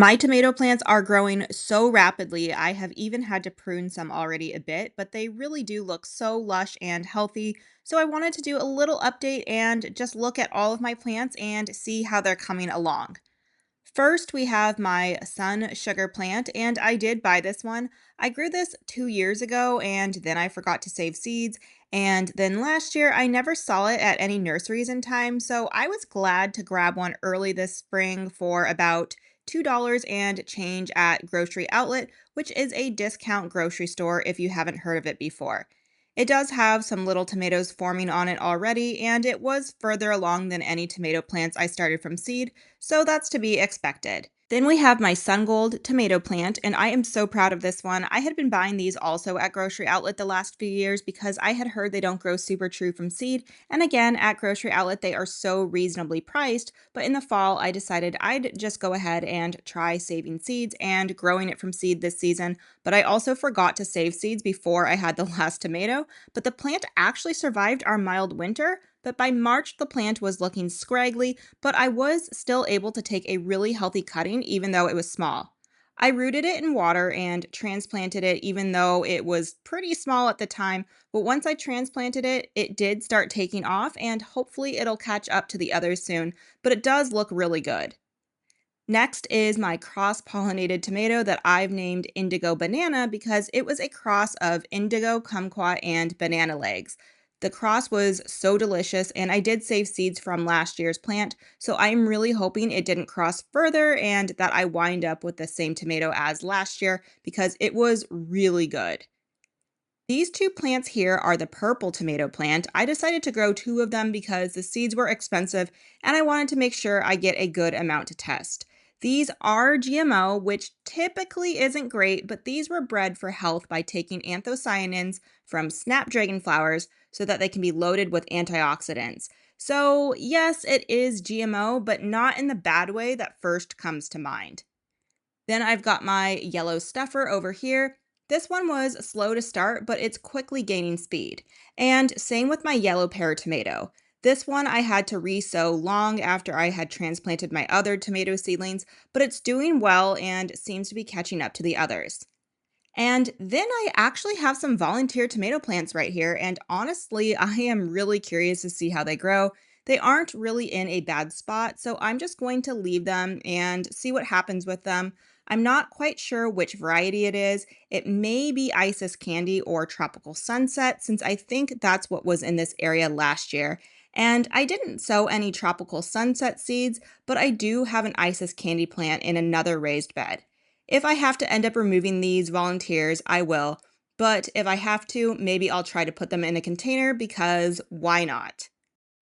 My tomato plants are growing so rapidly. I have even had to prune some already a bit, but they really do look so lush and healthy. So I wanted to do a little update and just look at all of my plants and see how they're coming along. First, we have my sun sugar plant, and I did buy this one. I grew this 2 years ago, and then I forgot to save seeds. And then last year, I never saw it at any nurseries in time, so I was glad to grab one early this spring for about $2 and change at Grocery Outlet, which is a discount grocery store if you haven't heard of it before. It does have some little tomatoes forming on it already, and it was further along than any tomato plants I started from seed, so that's to be expected. Then we have my Sun Gold tomato plant, and I am so proud of this one. I had been buying these also at Grocery Outlet the last few years because I had heard they don't grow super true from seed. And again, at Grocery Outlet, they are so reasonably priced. But in the fall, I decided I'd just go ahead and try saving seeds and growing it from seed this season. But I also forgot to save seeds before I had the last tomato. But the plant actually survived our mild winter. But by March, the plant was looking scraggly, but I was still able to take a really healthy cutting even though it was small. I rooted it in water and transplanted it even though it was pretty small at the time, but once I transplanted it, it did start taking off and hopefully it'll catch up to the others soon, but it does look really good. Next is my cross-pollinated tomato that I've named Indigo Banana because it was a cross of indigo, kumquat, and banana legs. The cross was so delicious, and I did save seeds from last year's plant, so I'm really hoping it didn't cross further and that I wind up with the same tomato as last year because it was really good. These two plants here are the purple tomato plant. I decided to grow two of them because the seeds were expensive and I wanted to make sure I get a good amount to test. These are GMO, which typically isn't great, but these were bred for health by taking anthocyanins from snapdragon flowers so that they can be loaded with antioxidants. So, yes, it is GMO, but not in the bad way that first comes to mind. Then I've got my yellow stuffer over here. This one was slow to start, but it's quickly gaining speed. And same with my yellow pear tomato. This one I had to re-sow long after I had transplanted my other tomato seedlings, but it's doing well and seems to be catching up to the others. And then I actually have some volunteer tomato plants right here, and honestly, I am really curious to see how they grow. They aren't really in a bad spot, so I'm just going to leave them and see what happens with them. I'm not quite sure which variety it is. It may be Isis Candy or Tropical Sunset, since I think that's what was in this area last year. And I didn't sow any Tropical Sunset seeds, but I do have an Isis Candy plant in another raised bed. If I have to end up removing these volunteers, I will. But if I have to, maybe I'll try to put them in a container because why not?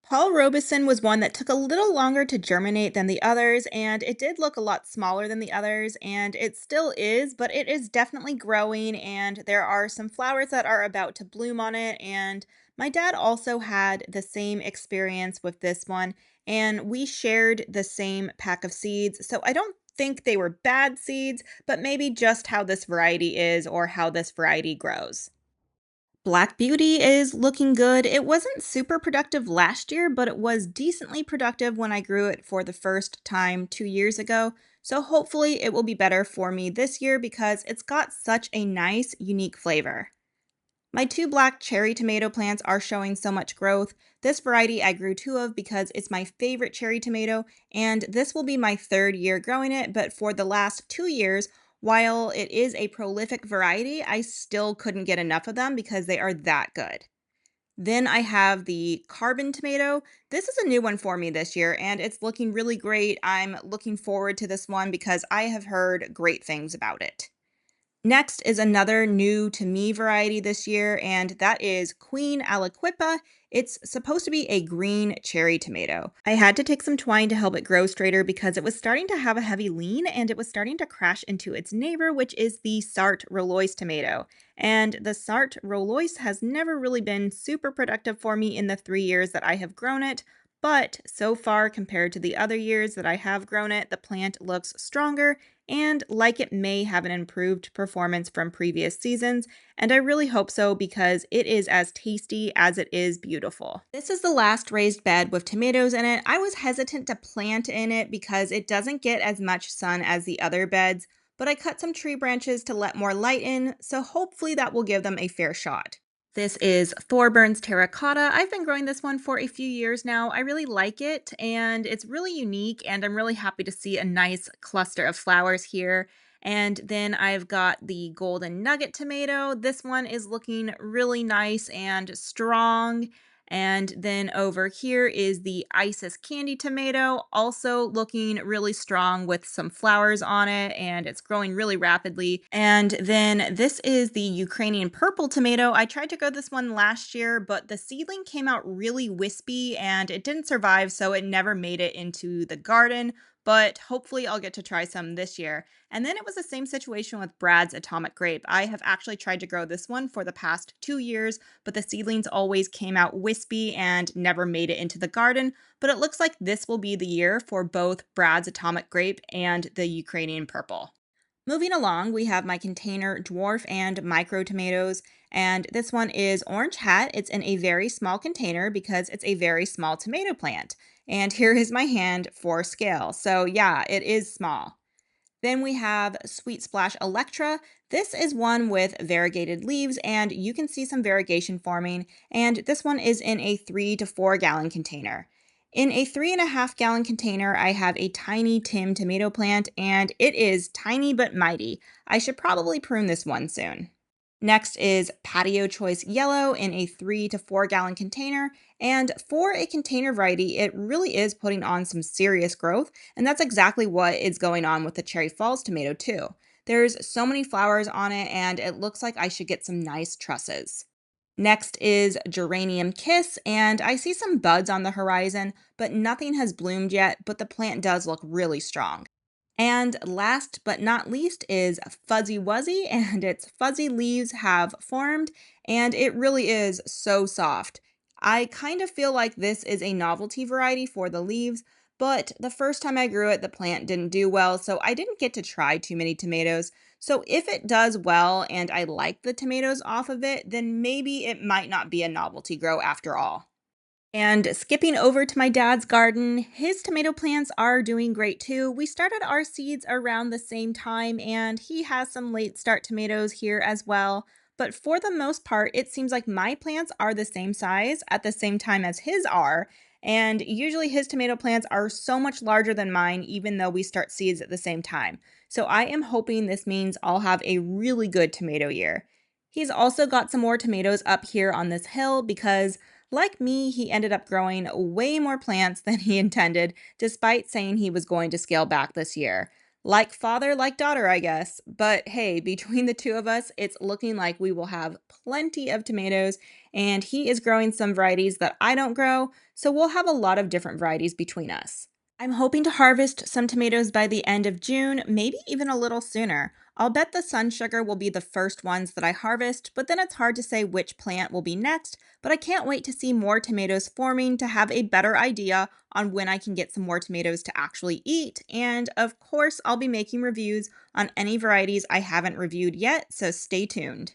Paul Robeson was one that took a little longer to germinate than the others, and it did look a lot smaller than the others, and it still is, but it is definitely growing, and there are some flowers that are about to bloom on it. And my dad also had the same experience with this one, and we shared the same pack of seeds, so I don't think they were bad seeds, but maybe just how this variety is or how this variety grows. Black Beauty is looking good. It wasn't super productive last year, but it was decently productive when I grew it for the first time 2 years ago. So hopefully it will be better for me this year because it's got such a nice, unique flavor. My two black cherry tomato plants are showing so much growth. This variety I grew two of because it's my favorite cherry tomato, and this will be my third year growing it, but for the last 2 years, while it is a prolific variety, I still couldn't get enough of them because they are that good. Then I have the carbon tomato. This is a new one for me this year, and it's looking really great. I'm looking forward to this one because I have heard great things about it. Next is another new to me variety this year, and that is Queen Aliquippa. It's supposed to be a green cherry tomato. I had to take some twine to help it grow straighter because it was starting to have a heavy lean and it was starting to crash into its neighbor, which is the Sartre Rollois tomato. And the Sartre Rollois has never really been super productive for me in the 3 years that I have grown it, But so far, compared to the other years that I have grown it, the plant looks stronger and like it may have an improved performance from previous seasons. And I really hope so because it is as tasty as it is beautiful. This is the last raised bed with tomatoes in it. I was hesitant to plant in it because it doesn't get as much sun as the other beds, but I cut some tree branches to let more light in, so hopefully that will give them a fair shot. This is Thorburns terracotta. I've been growing this one for a few years now. I really like it and it's really unique and I'm really happy to see a nice cluster of flowers here. And then I've got the golden nugget tomato. This one is looking really nice and strong. And then over here is the Isis candy tomato, also looking really strong with some flowers on it, and it's growing really rapidly. And then this is the Ukrainian purple tomato. I tried to grow this one last year, but the seedling came out really wispy and it didn't survive, so it never made it into the garden. But hopefully, I'll get to try some this year. And then it was the same situation with Brad's atomic grape. I have actually tried to grow this one for the past 2 years, but the seedlings always came out wispy and never made it into the garden. But it looks like this will be the year for both Brad's atomic grape and the Ukrainian purple. Moving along, we have my container dwarf and micro tomatoes, and this one is orange hat. It's in a very small container because it's a very small tomato plant. And here is my hand for scale. So yeah, it is small. Then we have Sweet Splash Electra. This is one with variegated leaves, and you can see some variegation forming. And this one is in a 3 to 4 gallon container. In a 3.5 gallon container, I have a tiny Tim tomato plant, and it is tiny but mighty. I should probably prune this one soon. Next is Patio Choice Yellow in a 3 to 4 gallon container. And for a container variety, it really is putting on some serious growth. And that's exactly what is going on with the Cherry Falls tomato, too. There's so many flowers on it, and it looks like I should get some nice trusses. Next is Geranium Kiss, and I see some buds on the horizon, but nothing has bloomed yet, but the plant does look really strong. And last but not least is Fuzzy Wuzzy, and its fuzzy leaves have formed, and it really is so soft. I kind of feel like this is a novelty variety for the leaves, but the first time I grew it, the plant didn't do well, so I didn't get to try too many tomatoes. So if it does well and I like the tomatoes off of it, then maybe it might not be a novelty grow after all. And skipping over to my dad's garden, his tomato plants are doing great too. We started our seeds around the same time, and he has some late start tomatoes here as well. But for the most part, it seems like my plants are the same size at the same time as his are. And usually his tomato plants are so much larger than mine, even though we start seeds at the same time. So I am hoping this means I'll have a really good tomato year. He's also got some more tomatoes up here on this hill because like me, he ended up growing way more plants than he intended, despite saying he was going to scale back this year. Like father, like daughter, I guess. But hey, between the two of us, it's looking like we will have plenty of tomatoes, and he is growing some varieties that I don't grow, so we'll have a lot of different varieties between us. I'm hoping to harvest some tomatoes by the end of June, maybe even a little sooner. I'll bet the sun sugar will be the first ones that I harvest, but then it's hard to say which plant will be next. But I can't wait to see more tomatoes forming to have a better idea on when I can get some more tomatoes to actually eat. And of course, I'll be making reviews on any varieties I haven't reviewed yet, so stay tuned.